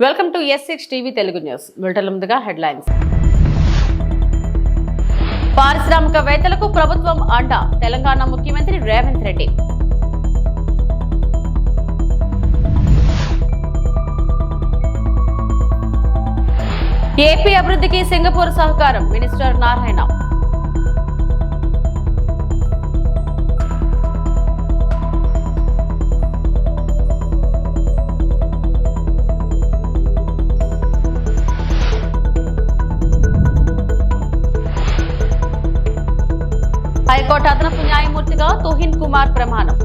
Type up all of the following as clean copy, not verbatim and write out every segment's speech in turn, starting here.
Welcome to S6 TV Telugu news. Bulletin ముందుగా headlines. పారిశ్రామికవేత్తలకు ప్రభుత్వం అండ. తెలంగాణ ముఖ్యమంత్రి రేవంత్ రెడ్డి. ఏపీ అభివృద్ధికి సింగపూర్ సహకారం. మినిస్టర్ నారాయణ. హైకోర్టు అదనపు న్యాయమూర్తిగా తుహిన్ కుమార్ ప్రమాణం.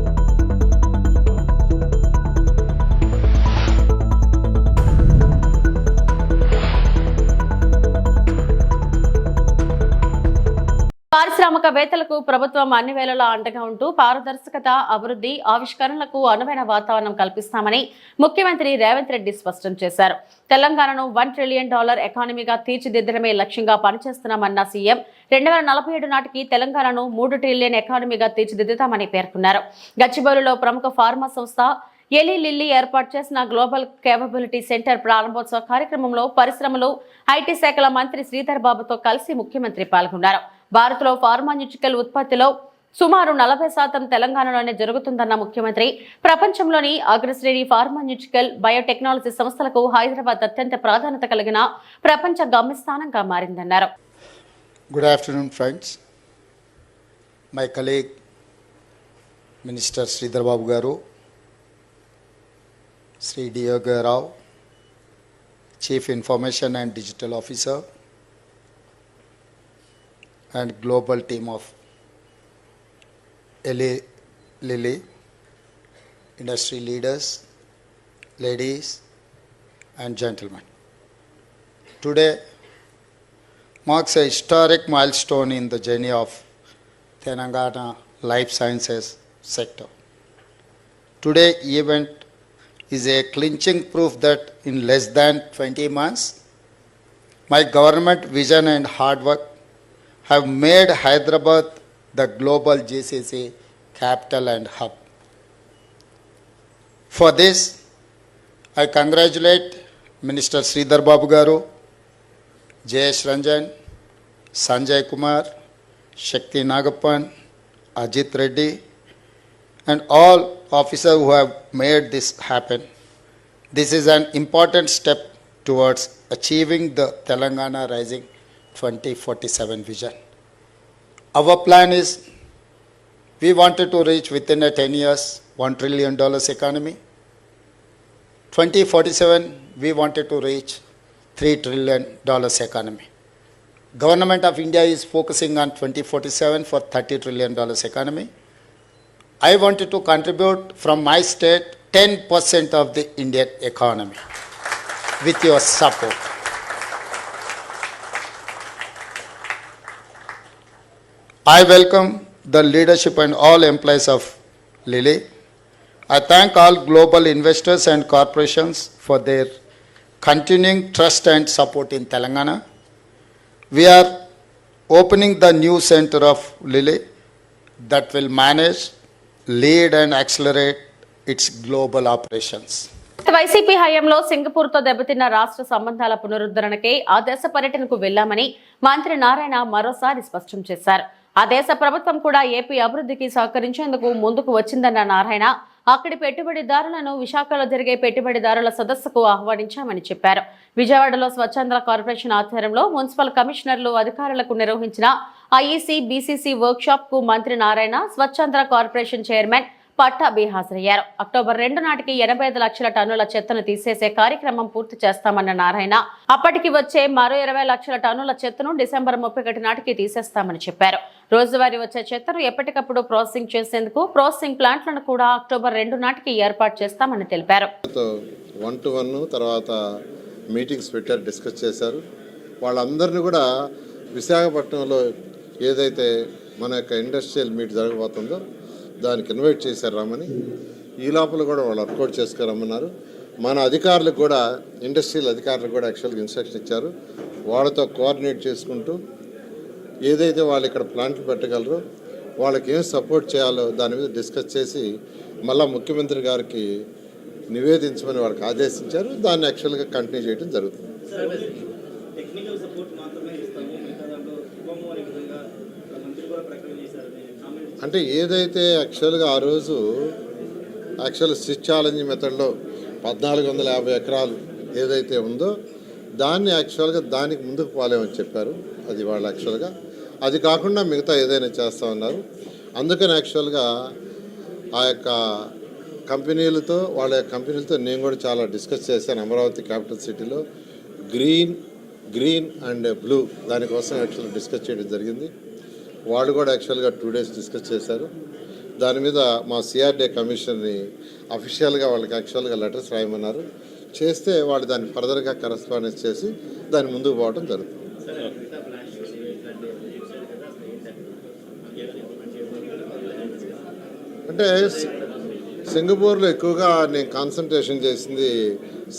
పారిశ్రామికవేత్తలకు ప్రభుత్వం అన్ని వేళలా అండగా ఉంటూ పారదర్శకత, అభివృద్ధి, ఆవిష్కరణలకు అనువైన వాతావరణం కల్పిస్తామని ముఖ్యమంత్రి రేవంత్ రెడ్డి స్పష్టం చేశారు. తెలంగాణను $1 ట్రిలియన్ ఎకానమీగా తీర్చిదిద్దడమే లక్ష్యంగా పనిచేస్తున్నామన్న సీఎం 2047 నాటికి తెలంగాణను $3 ట్రిలియన్ ఎకానమీగా తీర్చిదిద్దుతామని పేర్కొన్నారు. గచ్చిబౌలిలో ప్రముఖ ఫార్మా సంస్థ ఎలీ లిల్లీ ఏర్పాటు చేసిన గ్లోబల్ కేపబిలిటీ సెంటర్ ప్రారంభోత్సవ కార్యక్రమంలో పరిశ్రమలు, ఐటీ శాఖల మంత్రి శ్రీధర్ బాబుతో కలిసి ముఖ్యమంత్రి పాల్గొన్నారు. భారత్లో ఫార్మాన్యూటికల్ ఉత్పత్తిలో సుమారు 40% తెలంగాణలోనే జరుగుతుందన్న ముఖ్యమంత్రి ప్రపంచంలోని అగ్రశ్రేణి ఫార్మాన్యూటికల్, బయోటెక్నాలజీ సంస్థలకు హైదరాబాద్ అత్యంత ప్రాధాన్యత కలిగిన ప్రపంచ గమ్యస్థానంగా మారిందన్నారు. Good afternoon, friends. My colleague, Minister Sridhar Babu Garu, Sri Diyoga Rao, Chief Information and Digital Officer, and global team of Eli Lilly, industry leaders, ladies and gentlemen. Today marks a historic milestone in the journey of Telangana life sciences sector. Today's event is a clinching proof that in less than 20 months, my government vision and hard work have made Hyderabad the global GCC capital and hub. For this, I congratulate Minister Sridhar Babu Garu, Jayesh Ranjan, Sanjay Kumar, Shakti Nagappan, Ajit Reddy, and all officers who have made this happen. This is an important step towards achieving the Telangana Rising 2047 vision. Our plan is we wanted to reach within 10 years $1 trillion economy. 2047 we wanted to reach $3 trillion economy. Government of India is focusing on 2047 for $30 trillion economy. I wanted to contribute from my state 10% of the Indian economy with your support. I welcome the leadership and all employees of Lilly. I thank all global investors and corporations for their continuing trust and support in Telangana. We are opening the new center of Lilly that will manage, lead and accelerate its global operations. YCP హయాంలో సింగపూర్తో దెబ్బతిన్న రాష్ట్ర సంబంధాల పునరుద్ధరణకే ఆ దేశ పర్యటనకు వెళ్లామని మంత్రి నారాయణ మరోసారి స్పష్టం చేశారు. ఆ దేశ ప్రభుత్వం కూడా ఏపీ అభివృద్ధికి సహకరించేందుకు ముందుకు వచ్చిందన్న నారాయణ అక్కడి పెట్టుబడిదారులను విశాఖలో జరిగే పెట్టుబడిదారుల సదస్సుకు ఆహ్వానించామని చెప్పారు. విజయవాడలో స్వచ్ఛంద కార్పొరేషన్ ఆధ్వర్యంలో మున్సిపల్ కమిషనర్లు, అధికారులకు నిర్వహించిన ఐఈసీ, బీసీసీ వర్క్ షాప్ కు మంత్రి నారాయణ, స్వచ్ఛంద కార్పొరేషన్ చైర్మన్ పట్టాభి హాజరయ్యారు. అక్టోబర్ 2 నాటికి 85 లక్షల టన్నుల చెత్తను తీసేసే కార్యక్రమం పూర్తి చేస్తామన్న నారాయణ అప్పటికి వచ్చే మరో 20 లక్షల టన్నుల చెత్తను డిసెంబర్ 31 నాటికి తీసేస్తామని చెప్పారు. రోజువారీ వచ్చే చెత్తను ఎప్పటికప్పుడు ప్రాసెసింగ్ చేసేందుకు ప్రాసెసింగ్ ప్లాంట్లను కూడా అక్టోబర్ 2 నాటికి ఏర్పాటు చేస్తామని తెలిపారు. 1-to-1 తర్వాత మీటింగ్స్ పెట్టారు, డిస్కస్ చేశారు. వాళ్ళందరినీ కూడా విశాఖపట్నంలో ఏదైతే మన యొక్క ఇండస్ట్రియల్ మీట్ జరగబోతుందో దానికి ఇన్వైట్ చేశారు రమ్మని. ఈ లోపల కూడా వాళ్ళు వర్కౌట్ చేసుకురమ్మన్నారు. మన అధికారులకు కూడా, ఇండస్ట్రియల్ అధికారులకు కూడా యాక్చువల్గా ఇన్స్ట్రక్షన్ ఇచ్చారు. వాళ్ళతో కోఆర్డినేట్ చేసుకుంటూ ఏదైతే వాళ్ళు ఇక్కడ ప్లాంట్లు పెట్టగలరో వాళ్ళకి ఏం సపోర్ట్ చేయాలో దాని మీద డిస్కస్ చేసి మళ్ళీ ముఖ్యమంత్రి గారికి నివేదించమని వాళ్ళకి ఆదేశించారు. దాన్ని యాక్చువల్గా కంటిన్యూ చేయడం జరుగుతుంది. టెక్నికల్ సపోర్ట్ మాత్రమే ఇస్తాము, మిగతా దాంట్లో ఇవ్వము అనే విధంగా మంత్రి కూడా ప్రకటన చేశారు. అంటే ఏదైతే యాక్చువల్గా ఆ రోజు స్విచ్ ఛాలెంజ్ మెథడ్లో 1450 ఎకరాలు ఏదైతే ఉందో దాన్ని యాక్చువల్గా దానికి ముందుకు పోలేమని చెప్పారు. అది వాళ్ళు యాక్చువల్గా అది కాకుండా మిగతా ఏదైనా చేస్తామన్నారు. అందుకని యాక్చువల్గా ఆ యొక్క కంపెనీలతో నేను కూడా చాలా డిస్కస్ చేశాను. అమరావతి క్యాపిటల్ సిటీలో గ్రీన్ అండ్ బ్లూ దానికోసం యాక్చువల్గా డిస్కస్ చేయడం జరిగింది. వాళ్ళు కూడా యాక్చువల్గా 2 days డిస్కస్ చేశారు. దాని మీద మా సిఆర్డీఏ కమిషన్ని అఫీషియల్గా వాళ్ళకి యాక్చువల్గా లెటర్స్ రాయమన్నారు. చేస్తే వాళ్ళు దాన్ని ఫర్దర్గా కరెస్పాండెన్స్ చేసి దాని ముందుకు పోవడం జరుగుతుంది. అంటే సింగపూర్లో ఎక్కువగా నేను కాన్సన్ట్రేషన్ చేసింది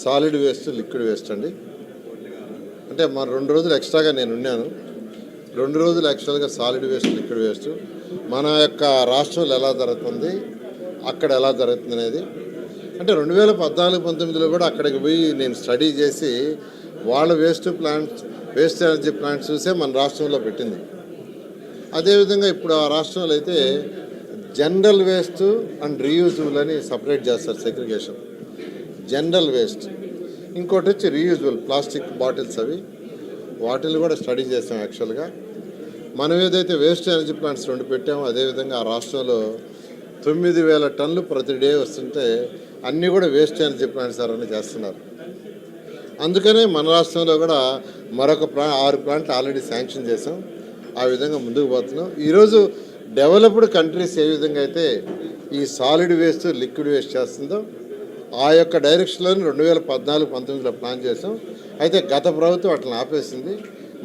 సాలిడ్ వేస్ట్, లిక్విడ్ వేస్ట్ అండి. అంటే మన 2 రోజులు ఎక్స్ట్రాగా నేను ఉన్నాను. 2 రోజులు యాక్చువల్గా సాలిడ్ వేస్ట్, లిక్విడ్ వేస్ట్ మన యొక్క రాష్ట్రంలో ఎలా జరుగుతుంది, అక్కడ ఎలా జరుగుతుంది అనేది. అంటే 2014-19లో కూడా అక్కడికి పోయి నేను స్టడీ చేసి వాళ్ళ వేస్ట్ ఎనర్జీ ప్లాంట్స్ చూసే మన రాష్ట్రంలో పెట్టింది. అదేవిధంగా ఇప్పుడు ఆ రాష్ట్రంలో అయితే జనరల్ వేస్ట్ అండ్ రీయూజబుల్ అని సపరేట్ చేస్తారు, సెగ్రిగేషన్. జనరల్ వేస్ట్, ఇంకోటి వచ్చి రీయూజబుల్ ప్లాస్టిక్ బాటిల్స్, వాటిని కూడా స్టడీ చేస్తాం. యాక్చువల్గా మనం ఏదైతే వేస్ట్ ఎనర్జీ ప్లాంట్స్ 2 పెట్టామో అదేవిధంగా ఆ రాష్ట్రంలో 9000 టన్నులు ప్రతి డే వస్తుంటే అన్నీ కూడా వేస్ట్ ఎనర్జీ ప్లాంట్స్ అని చేస్తున్నారు. అందుకనే మన రాష్ట్రంలో కూడా మరొక 6 ప్లాంట్లు ఆల్రెడీ శాంక్షన్ చేసాం. ఆ విధంగా ముందుకు పోతున్నాం. ఈరోజు డెవలప్డ్ కంట్రీస్ ఏ విధంగా అయితే ఈ సాలిడ్ వేస్ట్, లిక్విడ్ వేస్ట్ చేస్తుందో ఆ యొక్క డైరెక్షన్లో 2014-19లో ప్లాన్ చేసాం. అయితే గత ప్రభుత్వం అట్లా ఆపేసింది.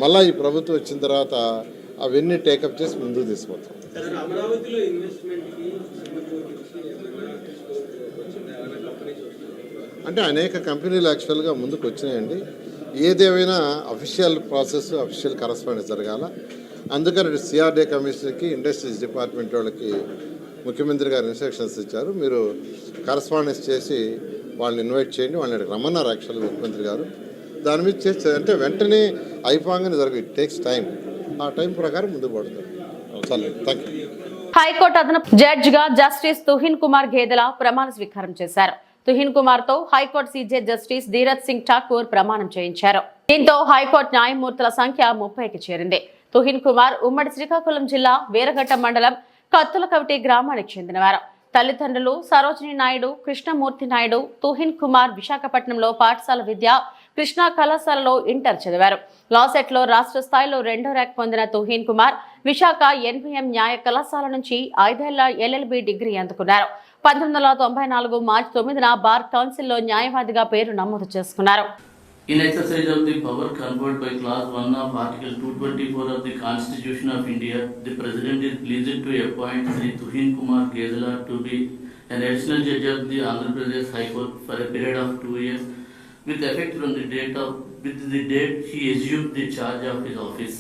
మళ్ళీ ఈ ప్రభుత్వం వచ్చిన తర్వాత అవన్నీ టేకప్ చేసి ముందుకు తీసుకుపోతాం. అంటే అనేక కంపెనీలు యాక్చువల్గా ముందుకు వచ్చినాయండి. ఏదేమైనా అఫీషియల్ ప్రాసెస్, అఫీషియల్ కరస్పాండెన్స్ జరగాల. అందుకని సిఆర్డీఏ కమిషనర్కి, ఇండస్ట్రీస్ డిపార్ట్మెంట్ వాళ్ళకి ముఖ్యమంత్రి గారు ఇన్స్ట్రక్షన్స్ ఇచ్చారు. మీరు కరస్పాండెన్స్ చేసి వాళ్ళని ఇన్వైట్ చేయండి, వాళ్ళని రమ్మన్నారు యాక్చువల్గా ముఖ్యమంత్రి గారు. దాని మీద చేస్తే అంటే వెంటనే అయిపోగానే జరగదు, ఇట్ టేక్స్ టైం. ఆ టైం ప్రకారం ముందుకు పడతారు. చాలా థ్యాంక్ యూ. హైకోర్టు అదనపు జడ్జిగా జస్టిస్ తుహిన్ కుమార్ గేదెల ప్రమాణ స్వీకారం చేశారు. తుహిన్ కుమార్ తో high court CJ justice Dhiraj Singh Thakur ప్రమాణం చేయించారు. దీంతో హైకోర్టు న్యాయమూర్తుల సంఖ్య 30కి చేరింది. తుహిన్ కుమార్ ఉమ్మడి శ్రీకాకుళం జిల్లా వీరఘట్ట మండలం కత్తులకవిటి గ్రామానికి చెందినవారు. తల్లిదండ్రులు సరోజిని నాయుడు, కృష్ణమూర్తి నాయుడు. తుహిన్ కుమార్ విశాఖపట్నంలో పాఠశాల విద్య, కృష్ణా కళాశాలలో ఇంటర్ చదివారు. లాసెట్ లో రాష్ట్ర స్థాయిలో 2వ ర్యాంక్ పొందిన తుహిన్ కుమార్ విశాఖ ఎన్బిఎం న్యాయ కళాశాల నుంచి 5 ఏళ్ల ఎల్ఎల్బి డిగ్రీ అందుకున్నారు. 1994 మార్చి 9న బార్ కౌన్సిల్లో న్యాయవాదిగా పేరు నమోదు చేసుకున్నారు. In exercise of the power conferred by Clause 1 of Article 224 of the Constitution of India, the President is pleased to appoint Sri Tuhin Kumar Gedela to be an additional judge of the Andhra Pradesh High Court for a period of 2 years, with effect from the date he assumed the charge of his office.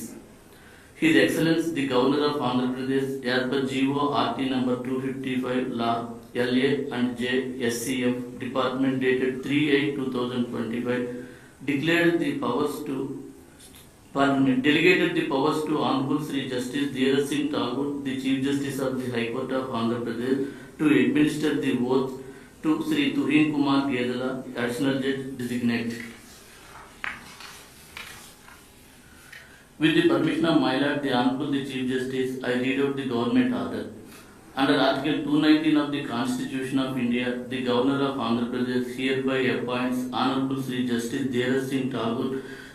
His Excellence the Governor of Andhra Pradesh, as per GO RT number 255 Law LA and J SCM Department dated 3/8/2025, delegated the powers to Honorable Sri Justice Dheeraj Singh Thakur, the Chief Justice of the High Court of Andhra Pradesh, to administer the oath to Sri Tuhin Kumar Gedela, Additional Judge designate. With the permission of my Lord, the Honorable the Chief Justice, I read out the government order. Under Article 219 of the Constitution of India, the Governor of Andhra Pradesh hereby appoints Honorable Sri Justice Dheeraj Singh Thakur,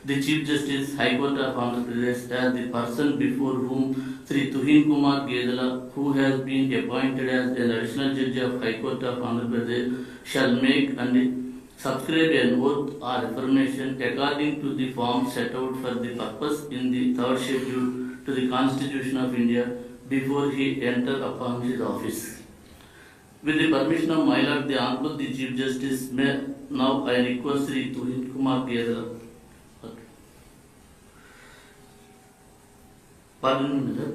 the Chief Justice, High Court of Andhra Pradesh, as the person before whom Sri Tuhin Kumar Gedela, who has been appointed as an additional judge of High Court of Andhra Pradesh, shall make and subscribe an oath or affirmation according to the form set out for the purpose in the 3rd schedule to the Constitution of India, before he enter upon his office. With the permission of my Lord, the Honorable the Chief Justice, may now I request Sri Tuhin Kumar Gedela. Pardon me, sir.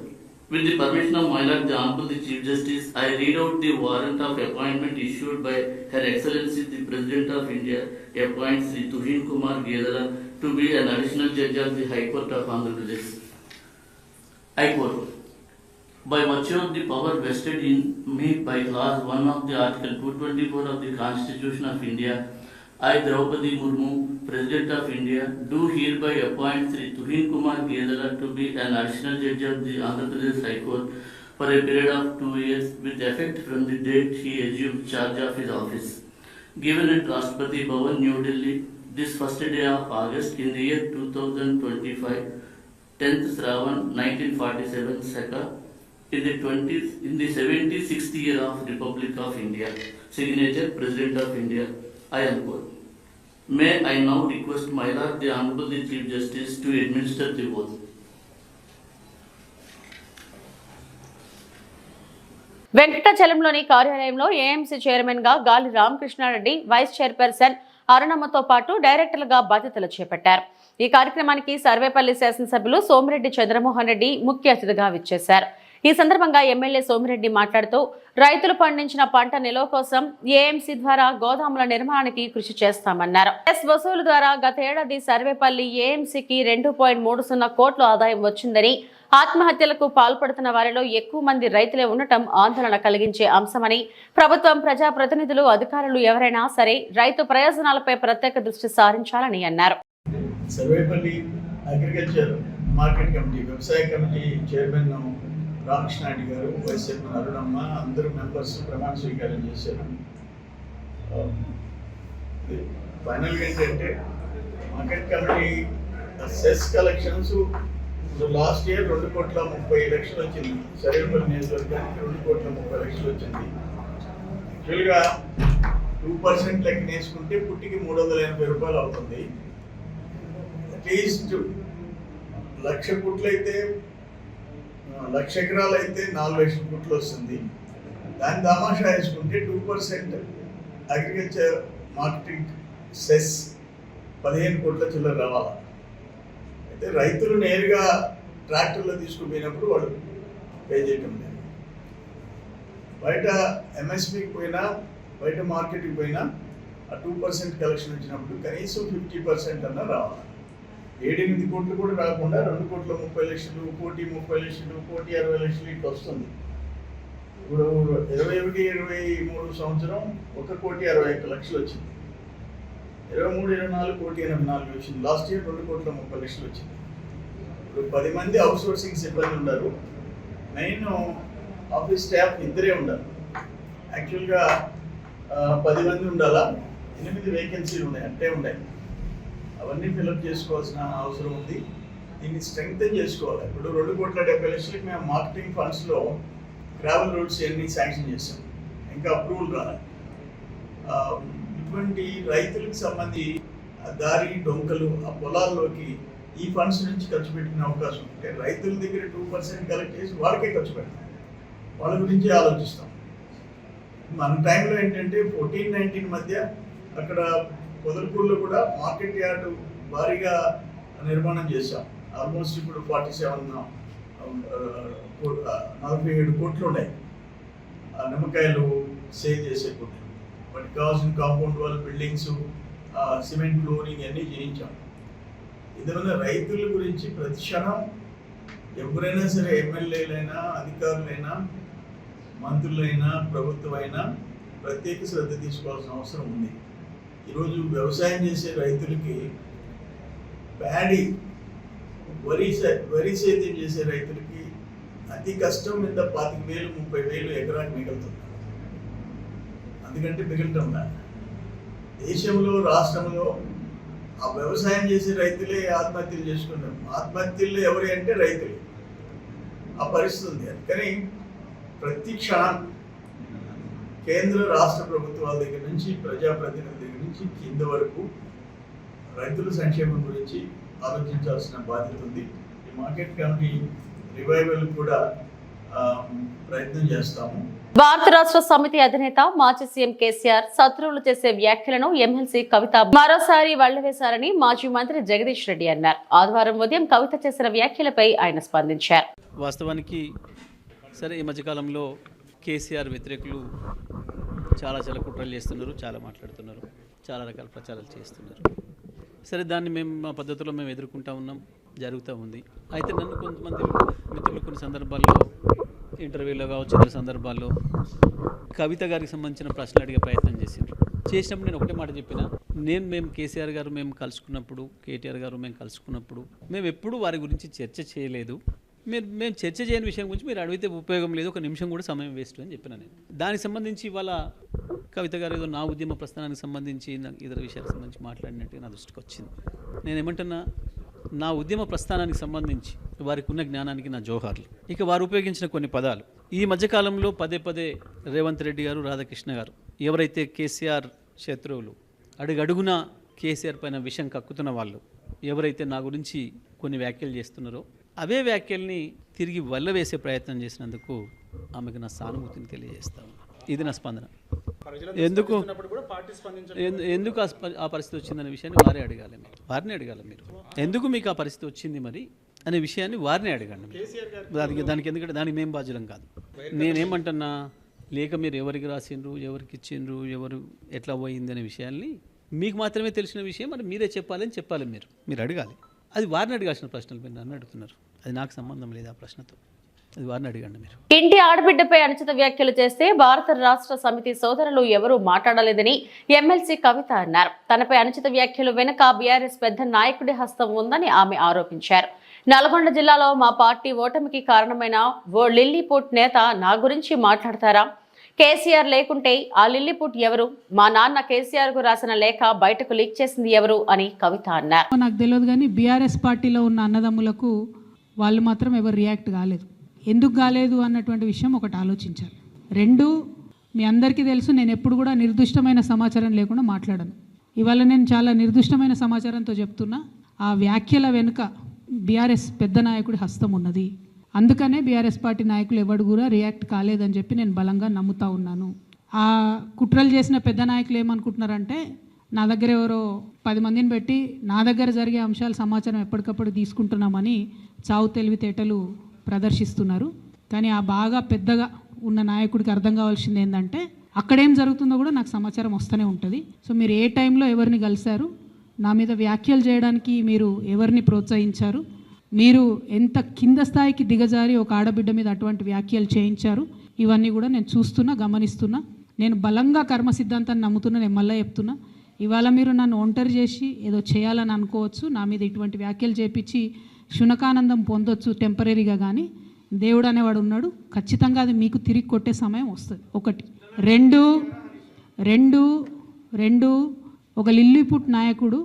With the permission of my Lord, the Honorable the Chief Justice, I read out the warrant of appointment issued by Her Excellency the President of India appoints Sri Tuhin Kumar Gedala to be an additional judge of the High Court of Andhra Pradesh. I quote, by virtue of the power vested in me by Clause 1 of the Article 224 of the Constitution of India, I, Draupadi Murmu, President of India, do hereby appoint Sri Tuhin Kumar Gedala to be an additional judge of the Andhra Pradesh High Court for a period of 2 years with effect from the date he assumed charge of his office. Given at Rashtrapati Bhavan, New Delhi, this first day of August in the year 2025, 10th Shravan 1947, Saka, in the 76th year of Republic of India. Signature, President of India. I am quote. May I now request my Lord the Honorable the Chief Justice to administer the oath. వెంకటాచలంలోని కార్యాలయంలో AMC chairman గా గాలి Ramakrishna Reddy, vice chairperson అరుణమ్మతో పాటు డైరెక్టర్లుగా బాధ్యతలు చేపట్టారు. ఈ కార్యక్రమానికి సర్వేపల్లి శాసనసభ్యులు సోమిరెడ్డి చంద్రమోహన్ రెడ్డి ముఖ్య అతిథిగా విచ్చేశారు. ఈ సందర్భంగా ఎమ్మెల్యే సోమిరెడ్డి మాట్లాడుతూ రైతులు పండించిన పంట నిల్వ కోసం ఏఎంసీ ద్వారా గోదాముల నిర్మాణానికి కృషి చేస్తామన్నారు. ఎస్ వసూలు ద్వారా గత ఏడాది సర్వేపల్లి ఏఎంసీకి 2.30 కోట్ల ఆదాయం వచ్చిందని, ఆత్మహత్యలకు పాల్పడుతున్న వారిలో ఎక్కువ మంది రైతులే ఉండటం ఆందోళన కలిగించే అంశమని, ప్రభుత్వం, ప్రజాప్రతినిధులు, అధికారులు ఎవరైనా సరే రైతు ప్రయోజనాలపై ప్రత్యేక దృష్టి సారించాలని అన్నారు. సర్వేపల్లి అగ్రికల్చర్ మార్కెట్ కమిటీ, వ్యవసాయ కమిటీ చైర్మన్ రామకృష్ణారెడ్డి గారు, వైస్ చైర్మన్ అరుణమ్మ, అందరూ మెంబర్స్ ప్రమాణ స్వీకారం చేశారు. ఫైనల్గా ఏంటంటే market committee cess collections last year 2,30,00,000 వచ్చింది. సర్వేపల్లి నియోజకవర్గానికి 2,30,00,000 వచ్చింది. యాక్చువల్గా 2% లెక్క వేసుకుంటే పుట్టికి 380 రూపాయలు అవుతుంది. అట్లీస్ట్ 1,00,000 పుట్లు అయితే 1,00,000 ఎకరాలు అయితే 4,00,000 పుట్లు వస్తుంది. దాన్ని దామాషా వేసుకుంటే 2% అగ్రికల్చర్ మార్కెటింగ్ సెస్ 15 కోట్ల చిల్లర రావాలి. అయితే రైతులు నేరుగా ట్రాక్టర్లో తీసుకుపోయినప్పుడు వాళ్ళు పే చేయటం లేదు. బయట ఎంఎస్పికి పోయినా, బయట మార్కెట్కి పోయినా ఆ 2% కలెక్షన్ వచ్చినప్పుడు కనీసం 50% అన్నా రావాలి. 7-8 కోట్లు కూడా రాకుండా 2,30,00,000, 1,30,00,000, 1,60,00,000 ఇట్లా వస్తుంది. ఇప్పుడు 21-23 సంవత్సరం 1,61,00,000 వచ్చింది. 23-24 1,84,00,000 వచ్చింది. లాస్ట్ ఇయర్ 2,30,00,000 వచ్చింది. ఇప్పుడు 10 మంది అవుట్ సోర్సింగ్ సిబ్బంది ఉన్నారు. మెయిన్ ఆఫీస్ స్టాఫ్ ఇద్దరే ఉండాలి. యాక్చువల్గా 10 మంది ఉండాలా, 8 వేకెన్సీలు ఉన్నాయి, అంటే ఉన్నాయి. అవన్నీ ఫిలప్ చేసుకోవాల్సిన అవసరం ఉంది. దీన్ని స్ట్రెంగ్తన్ చేసుకోవాలి. ఇప్పుడు 2,70,00,000 మేము మార్కెటింగ్ ఫండ్స్లో గ్రావెల్ రోడ్స్ అన్ని శాంక్షన్ చేసాం. ఇంకా అప్రూవల్ రాలేదు. ఇటువంటి రైతులకు సంబంధించి దారి డొంకలు ఆ పొలాల్లోకి ఈ ఫండ్స్ నుంచి ఖర్చు పెట్టుకునే అవకాశం ఉంటే రైతుల దగ్గర 2% కలెక్ట్ చేసి వాళ్ళకే ఖర్చు పెడతాం. వాళ్ళ గురించి ఆలోచిస్తాం. మన టైంలో ఏంటంటే 14-19 మధ్య అక్కడ పొదలకూరులో కూడా మార్కెట్ యార్డు భారీగా నిర్మాణం చేశాం. ఆల్మోస్ట్ ఇప్పుడు 47 కోట్లు ఉన్నాయి. నిమ్మకాయలు సేల్ చేసే కోట్లు. వాటికి కావాల్సిన compound wall, buildings, cement flooring అన్నీ చేయించాం. ఏదైనా రైతుల గురించి ప్రతి క్షణం ఎవరైనా సరే, ఎమ్మెల్యేలైనా, అధికారులైనా, మంత్రులైనా, ప్రభుత్వం అయినా ప్రత్యేక శ్రద్ధ తీసుకోవాల్సిన అవసరం ఉంది. ఈరోజు వ్యవసాయం చేసే రైతులకి ప్యాడీ, వరి సేద్యం చేసే రైతులకి అతి కష్టం మీద 25,000-30,000 ఎకరానికి మిగులుతుంది. అందుకంటే మిగలటం దేశంలో, రాష్ట్రంలో ఆ వ్యవసాయం చేసే రైతులే ఆత్మహత్యలు చేసుకున్నాం. ఆత్మహత్యలు ఎవరు అంటే రైతులు. ఆ పరిస్థితి ఉంది. అందుకని ప్రతి క్షణం కేంద్ర రాష్ట్ర ప్రభుత్వాల దగ్గర నుంచి, ప్రజాప్రతినిధుల దగ్గర నుంచి కింద వరకు రైతుల సంక్షేమం గురించి ఆలోచించాల్సిన బాధ్యత ఉంది. ఈ మార్కెట్ కమిటీ రివైవల్ కూడా ప్రయత్నం చేస్తాము. భారత రాష్ట్ర సమితి అధినేత మాజీ సీఎం కేసీఆర్ శత్రువులు చేసే వ్యాఖ్యలను ఎమ్మెల్సీ కవిత మరోసారి వల్లవేశారని మాజీ మంత్రి జగదీష్ రెడ్డి అన్నారు. ఆదివారం ఉదయం కవిత చేసిన వ్యాఖ్యలపై ఆయన స్పందించారు. వాస్తవానికి సరే, ఈ మధ్యకాలంలో కేసీఆర్ వ్యతిరేకులు చాలా కుట్రలు చేస్తున్నారు, చాలా మాట్లాడుతున్నారు, చాలా రకాల ప్రచారాలు చేస్తున్నారు. సరే, దాన్ని మేము మా పద్ధతిలో మేము ఎదుర్కొంటూ ఉన్నాం, జరుగుతూ ఉంది. అయితే నన్ను కొంతమంది మిత్రులు కొన్ని సందర్భాల్లో ఇంటర్వ్యూలో కావచ్చు, ఇతర సందర్భాల్లో కవిత గారికి సంబంధించిన ప్రశ్నలు అడిగే ప్రయత్నం చేసినప్పుడు నేను ఒకటే మాట చెప్పిన, మేము కేసీఆర్ గారు మేము కలుసుకున్నప్పుడు, కేటీఆర్ గారు మేము కలుసుకున్నప్పుడు మేము ఎప్పుడూ వారి గురించి చర్చ చేయలేదు. మేము చర్చ చేయని విషయం గురించి మీరు అడిగితే ఉపయోగం లేదు, ఒక నిమిషం కూడా సమయం వేస్ట్ అని చెప్పిన నేను. దానికి సంబంధించి ఇవాళ కవిత గారు ఏదో నా ఉద్యమ ప్రస్థానానికి సంబంధించి ఇతర విషయాలకు సంబంధించి మాట్లాడినట్టుగా నా దృష్టికి వచ్చింది. నేనేమంటున్నా, నా ఉద్యమ ప్రస్థానానికి సంబంధించి వారికి ఉన్న జ్ఞానానికి నా జోహార్లు. ఇక వారు ఉపయోగించిన కొన్ని పదాలు ఈ మధ్యకాలంలో పదే రేవంత్ రెడ్డి గారు, రాధాకృష్ణ గారు ఎవరైతే కేసీఆర్ శత్రువులు, అడుగడుగునా కేసీఆర్ పైన విషం కక్కుతున్న వాళ్ళు ఎవరైతే నా గురించి కొన్ని వ్యాఖ్యలు చేస్తున్నారో అవే వ్యాఖ్యల్ని తిరిగి వల్లవేసే ప్రయత్నం చేసినందుకు ఆమెకు నా సానుభూతిని తెలియజేస్తాను. ఇది నా స్పందన. ఎందుకు ఆ పరిస్థితి వచ్చిందనే విషయాన్ని వారిని అడగాలి మీరు. ఎందుకు మీకు ఆ పరిస్థితి వచ్చింది మరి అనే విషయాన్ని వారిని అడగండి. దానికి ఎందుకంటే దానికి మేము బాధ్యులం కాదు. నేనేమంటున్నా, లేక మీరు ఎవరికి రాసిండ్రు, ఎవరికి ఇచ్చిండ్రు, ఎవరు ఎట్లా పోయింది అనే విషయాల్ని మీకు మాత్రమే తెలిసిన విషయం మరి మీరే చెప్పాలి. మీరు అడగాలి. అది వారిని అడగాల్సిన ప్రశ్నలు మీరు నన్ను అడుగుతున్నారు. అది నాకు సంబంధం లేదు ఆ ప్రశ్నతో. అది వారిని అడగండి మీరు. ఇంటి ఆడబిడ్డపై అనుచిత వ్యాఖ్యలు చేస్తే భారత రాష్ట్ర సమితి సోదరులు ఎవరూ మాట్లాడలేదని ఎమ్మెల్సీ కవిత అన్నారు. తనపై అనుచిత వ్యాఖ్యలు వెనుక బీఆర్ఎస్ పెద్ద నాయకుడి హస్తం ఉందని ఆమె ఆరోపించారు. నల్గొండ జిల్లాలో మా పార్టీ ఓటమికి కారణమైన ఓ లిల్లీపుట్ నేత నా గురించి మాట్లాడతారా? కేసీఆర్ లేకుంటే ఆ లిల్లీపుట్ ఎవరు? మా నాన్న కేసీఆర్ కు రాసిన లేఖ బయటకు లీక్ చేసింది ఎవరు అని కవిత అన్నారు. నాకు తెలియదు కానీ బీఆర్ఎస్ పార్టీలో ఉన్న అన్నదమ్ములకు వాళ్ళు మాత్రం ఎవరు రియాక్ట్ కాలేదు. ఎందుకు కాలేదు అన్నటువంటి విషయం ఒకటి ఆలోచించాలి. రెండు, మీ అందరికీ తెలుసు, నేను ఎప్పుడు కూడా నిర్దిష్టమైన సమాచారం లేకుండా మాట్లాడను. ఇవాళ నేను చాలా నిర్దిష్టమైన సమాచారంతో చెప్తున్నా. ఆ వ్యాఖ్యల వెనుక బీఆర్ఎస్ పెద్ద నాయకుడి హస్తం ఉన్నది. అందుకనే బీఆర్ఎస్ పార్టీ నాయకులు ఎవడు కూడా రియాక్ట్ కాలేదని చెప్పి నేను బలంగా నమ్ముతా ఉన్నాను. ఆ కుట్రలు చేసిన పెద్ద నాయకులు ఏమనుకుంటున్నారంటే, నా దగ్గర ఎవరో 10 మందిని పెట్టి నా దగ్గర జరిగే అంశాల సమాచారం ఎప్పటికప్పుడు తీసుకుంటున్నామని చావు తెలివితేటలు ప్రదర్శిస్తున్నారు. కానీ ఆ బాగా పెద్దగా ఉన్న నాయకుడికి అర్థం కావాల్సింది ఏంటంటే, అక్కడేం జరుగుతుందో కూడా నాకు సమాచారం వస్తూనే ఉంటుంది. సో మీరు ఏ టైంలో ఎవరిని కలిశారు, నా మీద వ్యాఖ్యలు చేయడానికి మీరు ఎవరిని ప్రోత్సహించారు, మీరు ఎంత కింద స్థాయికి దిగజారి ఒక ఆడబిడ్డ మీద అటువంటి వ్యాఖ్యలు చేయించారు, ఇవన్నీ కూడా నేను చూస్తున్నా, గమనిస్తున్నా. నేను బలంగా కర్మ సిద్ధాంతాన్ని నమ్ముతున్నా. నేను మళ్ళీ చెప్తున్నా, ఇవాళ మీరు నన్ను ఒంటరి చేసి ఏదో చేయాలని అనుకోవచ్చు, నా మీద ఇటువంటి వ్యాఖ్యలు చేపించి శునకానందం పొందొచ్చు టెంపరీగా, కానీ దేవుడు అనేవాడు ఉన్నాడు. ఖచ్చితంగా అది మీకు తిరిగి కొట్టే సమయం వస్తుంది. ఒకటి. రెండు ఒక లిల్లీపుట్ నాయకుడు,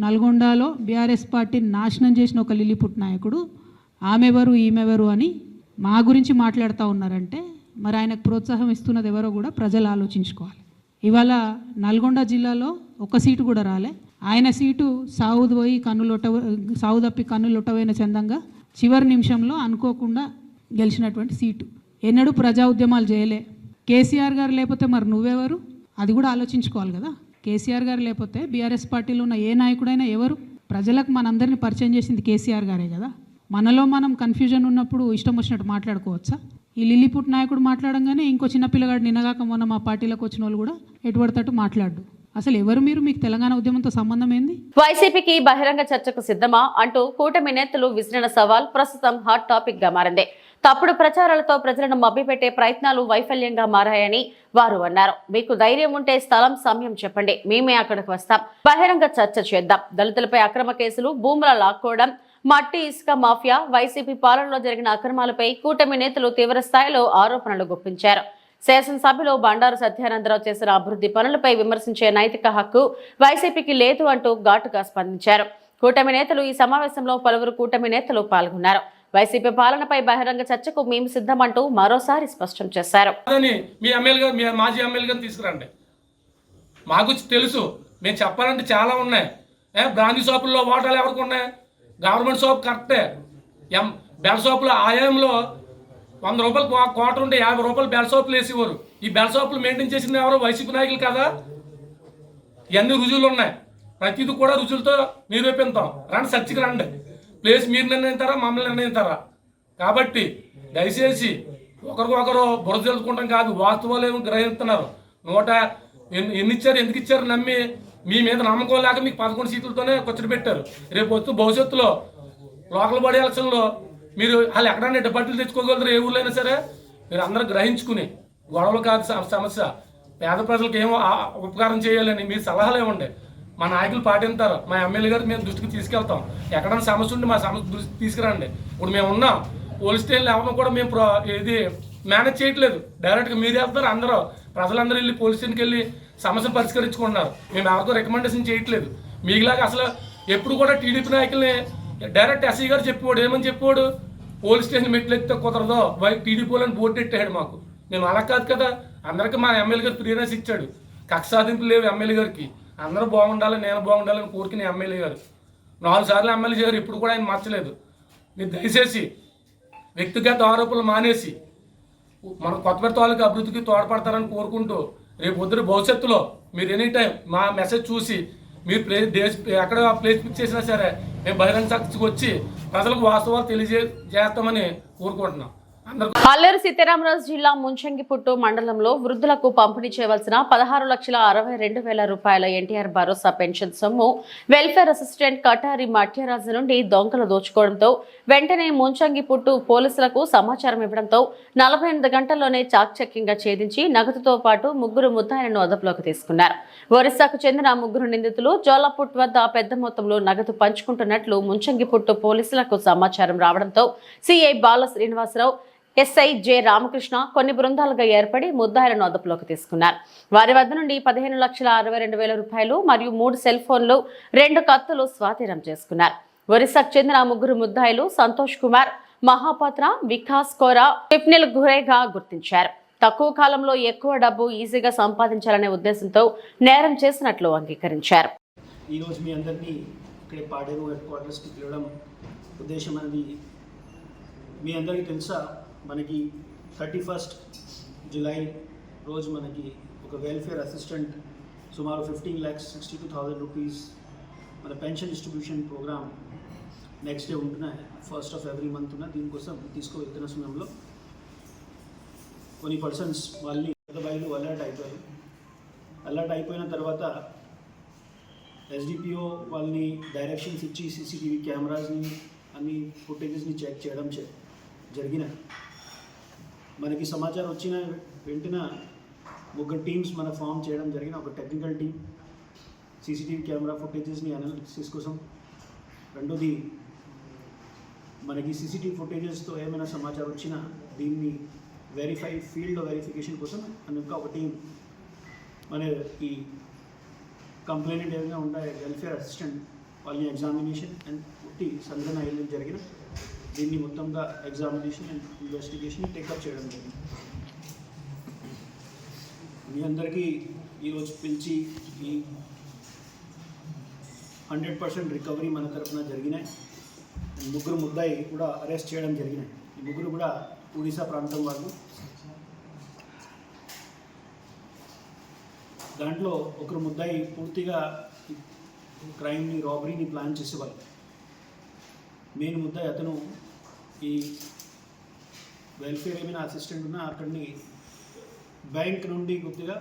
నల్గొండలో బీఆర్ఎస్ పార్టీని నాశనం చేసిన ఒక లిల్లీపుట్ నాయకుడు ఆమెవరు ఈమెవరు అని మా గురించి మాట్లాడుతూ ఉన్నారంటే, మరి ఆయనకు ప్రోత్సాహం ఇస్తున్నది ఎవరో కూడా ప్రజలు ఆలోచించుకోవాలి. ఇవాళ నల్గొండ జిల్లాలో ఒక సీటు కూడా రాలే. ఆయన సీటు సావు తప్పి కన్నులొట్టవైన చందంగా చివరి నిమిషంలో అనుకోకుండా గెలిచినటువంటి సీటు. ఎన్నడూ ప్రజా ఉద్యమాలు చేయలే. కేసీఆర్ గారు లేకపోతే మరి నువ్వెవరు? అది కూడా ఆలోచించుకోవాలి కదా. కేసీఆర్ గారు లేకపోతే బీఆర్ఎస్ పార్టీలో ఉన్న ఏ నాయకుడైనా ఎవరు? ప్రజలకు మనందరినీ పరిచయం చేసింది కేసీఆర్ గారే కదా. మనలో మనం కన్ఫ్యూజన్ ఉన్నప్పుడు ఇష్టం వచ్చినట్టు మాట్లాడుకోవచ్చా? ఈ లిల్లీపుట్ నాయకుడు మాట్లాడంగానే ఇంకో చిన్న పిల్లగాడు నిన్నగాక మొన్న మా పార్టీలోకి వచ్చిన వాళ్ళు కూడా ఎటుపడతట్టు మాట్లాడు. అసలు ఎవరు మీరు? మీకు తెలంగాణ ఉద్యమంతో సంబంధం ఏంది? వైసీపీకి బహిరంగ చర్చకు సిద్ధమా అంటూ కూటమి నేతలు విసిరిన సవాల్ ప్రస్తుతం హాట్ టాపిక్ గా మారింది. తప్పుడు ప్రచారాలతో ప్రజలను మభ్యపెట్టే ప్రయత్నాలు వైఫల్యంగా మారాయని వారు అన్నారు. మీకు ధైర్యం ఉంటే స్థలం, సమయం చెప్పండి, మేమే అక్కడికి వస్తాం, బహిరంగ చర్చ చేద్దాం. దళితులపై అక్రమ కేసులు, భూముల లాక్కోవడం, మట్టి ఇసుక మాఫియా, వైసీపీ పాలనలో జరిగిన అక్రమాలపై కూటమి నేతలు తీవ్ర స్థాయిలో ఆరోపణలు గుప్పించారు. శాసనసభలో బండారు సత్యానందరావు చేసిన అభివృద్ధి పనులపై విమర్శించే నైతిక హక్కు వైసీపీకి లేదు అంటూ ఘాటుగా స్పందించారు. కూటమి నేతలు ఈ సమావేశంలో పలువురు కూటమి నేతలు పాల్గొన్నారు. వైసీపీ పాలనపై బహిరంగ చర్చకు మేము సిద్ధమంటూ మరోసారి స్పష్టం చేశారు. మీ మాజీ ఎమ్మెల్యేగా తీసుకురండి, మాకు తెలుసు, మేము చెప్పాలంటే చాలా ఉన్నాయి. బ్రాందీ షాపుల్లో ఓటాలు ఎవరికి ఉన్నాయి? గవర్నమెంట్ షాప్ కరెక్టే. బెల్ షాపులు ఆయంలో 100 రూపాయలు కోట ఉంటే 50 రూపాయలు బెల్ షాపులు వేసేవారు. ఈ బెల్ షాపులు మెయింటైన్ చేసిన ఎవరో వైసీపీ నాయకులు కదా. ఇవన్నీ రుజువులు ఉన్నాయి. ప్రతిదీ కూడా రుజువులతో నిరూపిస్తాం. రండి, చర్చకి రండి. ప్లేస్ మీరు నిర్ణయిస్తారా, మమ్మల్ని నిర్ణయిస్తారా? కాబట్టి దయచేసి ఒకరికొకరు బురద తెలుసుకుంటాం కాదు, వాస్తవాలు ఏమో గ్రహిస్తున్నారు. ఎన్ని ఇచ్చారు, ఎందుకు ఇచ్చారు నమ్మి మీ మీద నమ్మకం లేక మీకు 11 సీట్లతోనే ఖర్చు పెట్టారు. రేపు భవిష్యత్తులో లోకల్ బాడీ ఎలక్షన్లో మీరు వాళ్ళు ఎక్కడైనా డిపార్టీలు తెచ్చుకోగలుగుతారు, ఏ ఊళ్ళో అయినా సరే. మీరు అందరూ గ్రహించుకుని గొడవలు కాదు సమస్య, పేద ప్రజలకు ఏమో ఉపకారం చేయాలని మీరు సలహాలు ఇవ్వండి. మా నాయకులు పాటిస్తారు, మా ఎమ్మెల్యే గారు మేము దృష్టికి తీసుకెళ్తాం. ఎక్కడైనా సమస్య ఉంటే మా సమస్య దృష్టికి తీసుకురండి. ఇప్పుడు మేము ఉన్నాం, పోలీస్ స్టేషన్లు ఎవరిని కూడా మేము ఇది మేనేజ్ చేయట్లేదు. డైరెక్ట్గా మీరు వెళ్తారు, అందరూ ప్రజలందరూ వెళ్ళి పోలీస్ స్టేషన్కి వెళ్ళి సమస్యలు పరిష్కరించుకుంటున్నారు. మేము ఎవరికో రికమెండేషన్ చేయట్లేదు. మీకులాగా అసలు ఎప్పుడు కూడా టీడీపీ నాయకుల్ని డైరెక్ట్ ఎస్ఐ గారు చెప్పేవాడు, ఏమని చెప్పేవాడు, పోలీస్ స్టేషన్ మెట్లు ఎత్తే కుదరదో టీడీపీ వాళ్ళని బోర్డు పెట్టాడు మాకు. మేము అలా కాదు కదా, అందరికీ మా ఎమ్మెల్యే గారు ప్రియనెస్ ఇచ్చాడు. కక్ష సాధింపులు లేవు ఎమ్మెల్యే గారికి. అందరూ బాగుండాలి, నేను బాగుండాలని కోరుకునే ఎమ్మెల్యే గారు 4 సార్లు ఎమ్మెల్యే గారు, ఇప్పుడు కూడా ఆయన మార్చలేదు. మీరు దయచేసి వ్యక్తిగత ఆరోపణలు మానేసి మన కొత్తపేట తాలూకా అభివృద్ధికి తోడ్పడతారని కోరుకుంటూ, రేపు పొద్దున భవిష్యత్తులో మీరు ఎనీ టైం మా మెసేజ్ చూసి మీరు ఎక్కడ ప్లేస్ పిక్ చేసినా సరే మేము బహిరంగ సాక్షికి వచ్చి ప్రజలకు వాస్తవాలు తెలియజేస్తామని కోరుకుంటున్నాం. అల్లూరు సీతారామరాజు జిల్లా ముంచంగిపుట్టు మండలంలో వృద్ధులకు పంపిణీ చేయవలసిన 16,62,000 రూపాయల ఎన్టీఆర్ భరోసా పెన్షన్ సొమ్ము వెల్ఫేర్ అసిస్టెంట్ కటారి మట్యరాజు నుండి దొంగలు దోచుకోవడంతో వెంటనే ముంచంగిపుట్టు పోలీసులకు సమాచారం ఇవ్వడంతో 48 గంటల్లోనే చాకచక్యంగా ఛేదించి నగదుతో పాటు 3 ముద్దాయిలను అదుపులోకి తీసుకున్నారు. ఒరిస్సాకు చెందిన 3 నిందితులు జోలాపుట్ వద్ద పెద్ద మొత్తంలో నగదు పంచుకుంటున్నట్లు ముంచంగిపుట్టు పోలీసులకు సమాచారం రావడంతో సిఐ బాల శ్రీనివాసరావు, ఎస్ఐ జె రామకృష్ణ కొన్ని బృందాలుగా ఏర్పడి ముద్దాయిలను అదుపులోకి తీసుకున్నారు. వారి వద్ద నుండి 15,62,000 రూపాయలు మరియు 3 సెల్ ఫోన్లు, 2 కత్తులు స్వాధీనం చేసుకున్నారు. ఒరిస్సాకు చెందిన 3 ముద్దాయిలు సంతోష్ కుమార్, మహాపాత్ర, వికాస్ కోరా, స్విప్నిల్ గురేగా గుర్తించారు. తక్కువ కాలంలో ఎక్కువ డబ్బు ఈజీగా సంపాదించాలనే ఉద్దేశంతో నేరం చేసినట్లు అంగీకరించారు. ఈరోజు మీ అందరినీ ఇక్కడే పాడేరు హెడ్ క్వార్టర్స్కి పిలవడం ఉద్దేశం అనేది మీ అందరికీ తెలుసా, మనకి 31 జూలై రోజు మనకి ఒక వెల్ఫేర్ అసిస్టెంట్ సుమారు 15,62,000 రూపీస్ మన pension distribution program next day ఉంటున్నాయి. 1st of every month ఉన్న దీనికోసం తీసుకువెళ్తున్న సమయంలో కొన్ని పర్సన్స్ వాళ్ళని బయలు అలర్ట్ అయిపోయిన తర్వాత ఎస్డిపిఓ వాళ్ళని డైరెక్షన్స్ ఇచ్చి సీసీటీవీ కెమెరాస్ని అన్ని ఫుటేజెస్ని చెక్ చేయడం జరిగినాయి. మనకి సమాచారం వచ్చిన వెంటనే 3 టీమ్స్ మన ఫామ్ చేయడం జరిగిన. ఒక టెక్నికల్ టీమ్ సీసీటీవీ కెమెరా ఫుటేజెస్ని అనాలిసిస్ కోసం, రెండోది మనకి సీసీటీవీ ఫుటేజెస్తో ఏమైనా సమాచారం వచ్చినా దీన్ని ఫీల్డ్ వెరిఫికేషన్ కోసం అందుక ఒక టీం మన ఈ కంప్లైంట్ ఏమైనా ఉంటాయి వెల్ఫేర్ అసిస్టెంట్ వాళ్ళని ఎగ్జామినేషన్ అండ్ పుట్టి సంఘటన అయ్యడం జరిగిన దీన్ని మొత్తంగా ఎగ్జామినేషన్ అండ్ ఇన్వెస్టిగేషన్ టేకప్ చేయడం జరిగింది. మీ అందరికీ ఈరోజు పిలిచి ఈ 100% రికవరీ మన తరఫున జరిగినాయి. 3 ముద్దాయి కూడా అరెస్ట్ చేయడం జరిగినాయి. ఈ 3 కూడా ఒడిశా ప్రాంతం వాళ్ళు. దాంట్లో ఒకరు ముద్దాయి పూర్తిగా క్రైమ్ని, రాబరీని ప్లాన్ చేసేవాళ్ళు. మెయిన్ ముద్దాయి అతను ఈ వెల్ఫేర్ ఏమైనా అసిస్టెంట్ ఉన్నా అక్కడిని బ్యాంక్ నుండి గుర్తుగా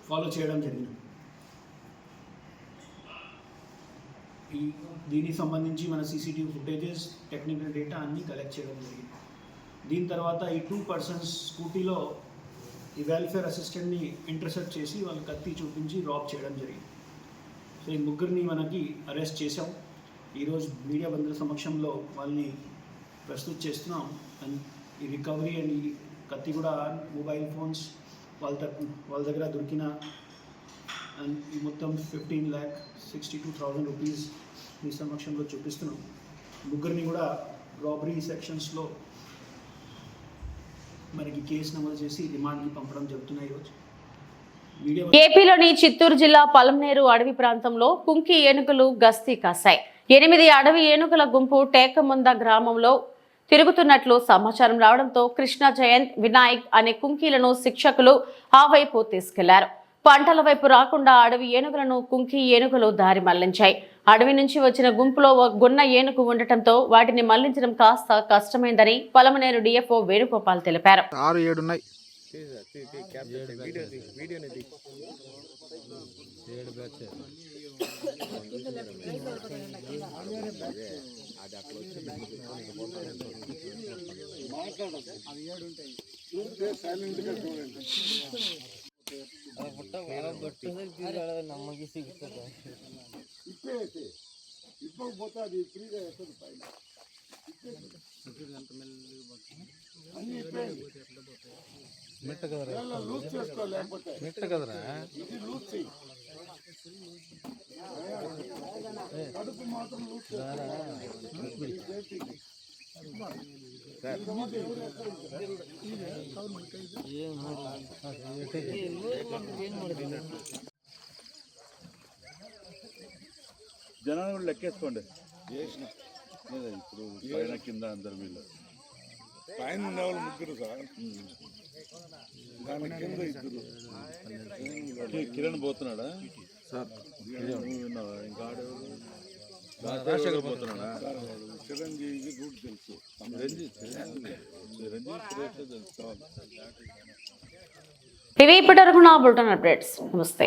ఫాలో చేయడం జరిగింది. దీనికి సంబంధించి మన సీసీటీవీ ఫుటేజెస్, టెక్నికల్ డేటా అన్నీ కలెక్ట్ చేయడం జరిగింది. దీని తర్వాత ఈ 2 పర్సన్స్ స్కూటీలో ఈ వెల్ఫేర్ అసిస్టెంట్ని ఇంటర్సెప్ట్ చేసి వాళ్ళు కత్తి చూపించి రాబ్ చేయడం జరిగింది. సో ఈ 3 మనకి అరెస్ట్ చేసాం. ఈరోజు మీడియా బంధువుల సమక్షంలో వాళ్ళని ప్రస్తుతం చేస్తున్నాం. అండ్ ఈ రికవరీ అండ్ ఈ కత్తి కూడా, మొబైల్ ఫోన్స్ వాళ్ళ దగ్గర దొరికిన అండ్ ఈ మొత్తం 15,62,000 రూపీస్ మీ సమక్షంలో చూపిస్తున్నాం. 3 కూడా రాబరీ సెక్షన్స్లో మనకి కేసు నమోదు చేసి రిమాండ్కి పంపడం జరుగుతున్నాయి. ఈరోజు ఏపీలోని చిత్తూరు జిల్లా పలమనేరు అడవి ప్రాంతంలో కుంకి ఏనుగులు గస్తీ కాశాయి. 8 అడవి ఏనుగుల గుంపు టేకముంద గ్రామంలో తిరుగుతున్నట్లు సమాచారం రావడంతో కృష్ణ జయంత్, వినాయక్ అనే కుంకీలను శిక్షకులు ఆ వైపు తీసుకెళ్లారు. పంటల వైపు రాకుండా అడవి ఏనుగులను కుంకి ఏనుగులు దారి మళ్లించాయి. అడవి నుంచి వచ్చిన గుంపులో ఒక గున్న ఏనుగు ఉండటంతో వాటిని మళ్లించడం కాస్త కష్టమైందని పలమనేరు డిఎఫ్ఓ వేణుగోపాల్ తెలిపారు. 6-7 ఉన్నాయి. జనాలు కూడా లెక్కేసుకోండి. లేదా ఇప్పుడు పైన కింద అందరు వీళ్ళు పైన ఉండేవాళ్ళు 3 సార్, దాని కింద 2. కిరణ్ పోతున్నాడా సార్? విన్నావా? ఇంకా రాజశేఖర్ పోతున్నాడా? చిరంజీవి రూట్ తెలుసు. చిరంజీవి తెలుసు. ఇవి ఇప్పటివరకు నా బులెటిన్ అప్డేట్స్. నమస్తే.